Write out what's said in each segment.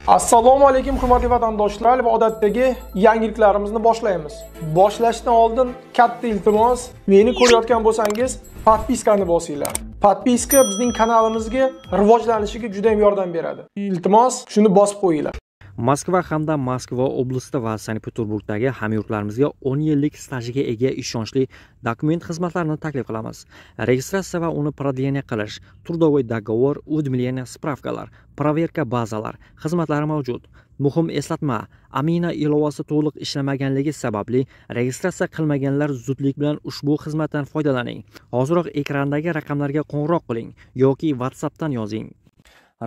Assalomu alaykum hurmatli vatandoshlar va odatdagi yangiliklarimizni boshlaymiz. Boshlashdan oldin katta iltimos, meni ko'rayotgan bo'lsangiz, podpiskani bosinglar. Podpiska bizning kanalimizga rivojlanishiga juda ham yordam beradi. Iltimos, shuni bosib qo'yinglar. Moskva hamda Moskva oblasti va Sankt-Peterburgdagi hamyurtlarimizga 10 yillik stajiga ega ishonchli dokument xizmatlarini taklif qilamiz. Registratsiya va uni продление qilish, трудовой договор, уведомление, spravkalar, проверка bazalar xizmatlari mavjud. Muhim eslatma, Amina ilovasi to'liq ishlamaganligi sababli registratsiya qilmaganlar zudlik bilan ushbu xizmatdan foydalaning. Hoziroq ekrandagi raqamlarga qo'ng'iroq qiling yoki WhatsAppdan yozing.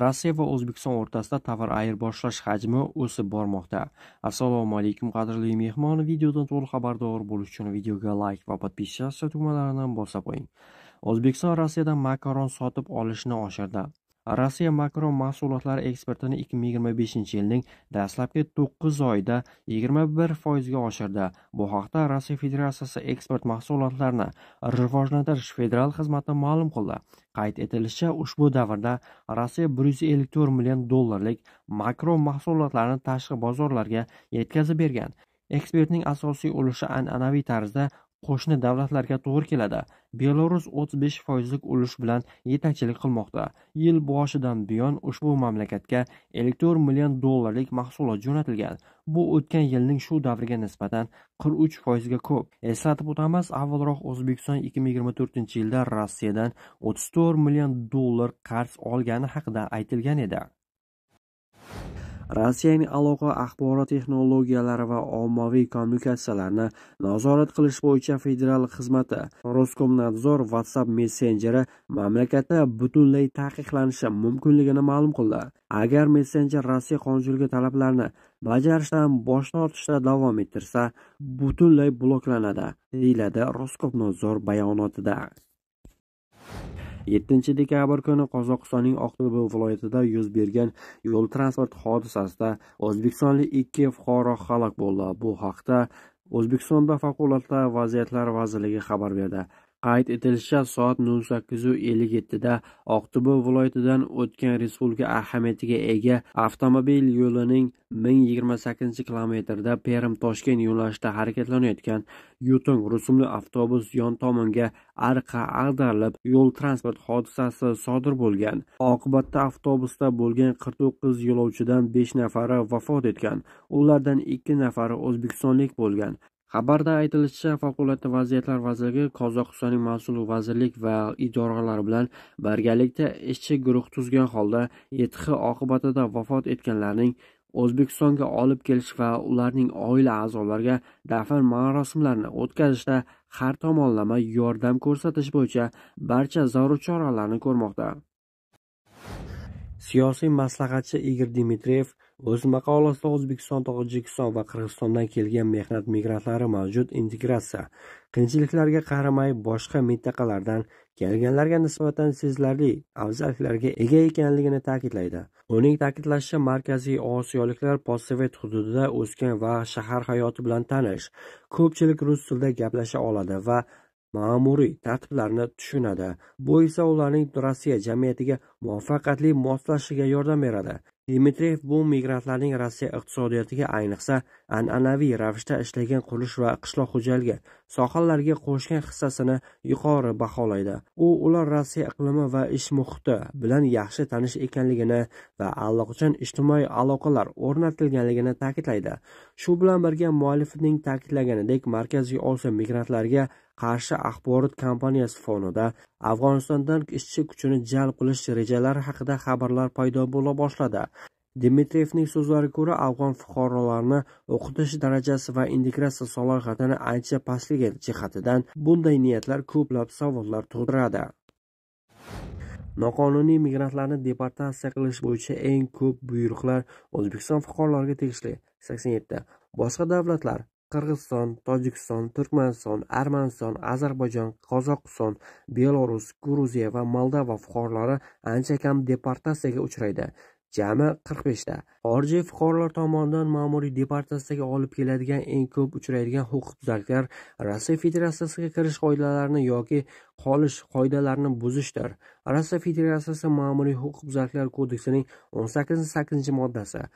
Rossiya va O'zbekiston o'rtasida tovar ayirboshlash hajmi o'sib bormoqda. Assalomu alaykum qadrli mehmon, videodan to'liq xabardor bo'lish uchun videoga like va podpiskatsiya tugmalarini bosib qo'ying. O'zbekiston Rossiyadan makaron sotib olishni oshirdi. Rossiya makaron mahsulotlari eksportini 2025-yilning dastlabki 9 oyida 21% ga oshirdi. Bu haqda Rossiya Federatsiyasi eksport mahsulotlarini rivojlantirish federal xizmati ma'lum qildi. Qayd etilishicha, ushbu davrda Rossiya 154 million dollarlik makaron mahsulotlarini tashqi bozorlarga yetkazib bergan. Eksportning asosiy ulushi an'anaviy tarzda qo'shni davlatlarga to'g'ri keladi. Belarus 35% ulush bilan yetakchilik qilmoqda. Yil boshidan buyon ushbu mamlakatga 54 million dollarlik mahsulot jo'natilgan. Bu o'tgan yilning shu davriga nisbatan 43% ga ko'p. Eslatib o'tamiz, avvalroq O'zbekiston 2024-yilda Rossiyadan 34 million dollar qarz olgani haqida aytilgan edi. Rossiyaning aloqa, axborot texnologiyalari va ommaviy kommunikatsiyalarni nazorat qilish bo'yicha federal xizmati Roskomnadzor WhatsApp messenjeri mamlakatda butunlay taqiqlanishi mumkinligini ma'lum qildi. Agar messenjer Rossiya qonunchiligi talablarini bajarishdan bosh tortishda davom ettirsa, butunlay bloklanadi, deyiladi Roskomnadzor bayonotida. 7 dekabr kuni Qozog'istonning Oqto'ba viloyatida yuz bergan yo'l transport hodisasida o'zbekistonlik 2 fuqaro halok bo'ldi. Bu haqda O'zbekistonda Favqulodda vaziyatlar vazirligi xabar berdi. Qayd etilishicha, soat 08:57 da Oqto'ba viloyatidan o'tgan respublika ahamiyatiga ega avtomobil yo'lining 1028-kilometrida Perm-Toshkent yo'nalishida harakatlanayotgan Yutong rusumli avtobus yon tomonga arqa ag'darilib, yo'l transport hodisasi sodir bo'lgan. Oqibatda avtobusda bo'lgan 49 yo'lovchidan 5 nafari vafot etgan. Ulardan 2 nafari o'zbekistonlik bo'lgan. Xabarda aytilishicha, Favqulodda vaziyatlar vazirligi Qozog'istonning mas'ul vazirlik va idoralari bilan birgalikda ishchi guruh tuzgan holda YTH oqibatida vafot etganlarning O'zbekistonga olib kelish va ularning oila a'zolariga dafn marosimlarini o'tkazishda har tomonlama yordam ko'rsatish bo'yicha barcha zarur choralarni ko'rmoqda. Siyosiy maslahatchi Igor Dmitriyev o'z maqolasida O'zbekiston, Tojikiston va Qirg'izistondan kelgan mehnat migrantlari mavjud integratsiya qiyinchiliklarga qaramay boshqa mintaqalardan kelganlarga nisbatan sezilarli afzalliklarga ega ekanligini ta'kidlaydi. Uning ta'kidlashicha, Markaziy Osiyoliklar postsovet hududida o'sgan va shahar hayoti bilan tanish, ko'pchilik rus tilida gaplasha oladi va ma'muriy tartiblarni tushunadi. Bu esa ularning Rossiya jamiyatiga muvaffaqiyatli moslashishiga yordam beradi. Dmitriyev bu migrantlarning Rossiya iqtisodiyotiga, ayniqsa an'anaviy ravishda ishlagan qurilish va qishloq xo'jaligi sohalariga qo'shgan hissasini yuqori baholaydi. U ular Rossiya iqlimi va ish muhiti bilan yaxshi tanish ekanligini va allaqachon ijtimoiy aloqalar o'rnatilganligini ta'kidlaydi. Shu bilan birga muallifning ta'kidlaganidek, Markaziy Osiyo migrantlarga qarshi axborot kampaniyasi fonida Afg'onistondan ishchi kuchini jalb qilish rejalari haqida xabarlar paydo bo'la boshladi. Dmitriyevning so'zlariga ko'ra, afg'on fuqarolarini o'qitish darajasi va integratsiya salohiyatini ancha pastligi jihatidan bunday niyatlar ko'plab savollar tug'diradi. Noqonuniy migrantlarni deportatsiya qilish bo'yicha eng ko'p buyruqlar O'zbekiston fuqarolariga tegishli 87. Boshqa davlatlar Qirg'iziston, Tojikiston, Turkmaniston, Armaniston, Ozarbayjon, Qozog'iston, Belarus, Gruziya va Moldova fuqarolari ancha kam deportatsiyaga uchraydi. Jami 45 ta. Xorijiy fuqarolar tomonidan ma'muriy deportatsiyaga olib keladigan eng ko'p uchraydigan huquqbuzarliklar Rossiya Federatsiyasiga kirish qoidalarini yoki qolish qoidalarini buzishdir. Rossiya Federatsiyasi Ma'muriy huquqbuzarliklar kodeksining 18-8-moddasi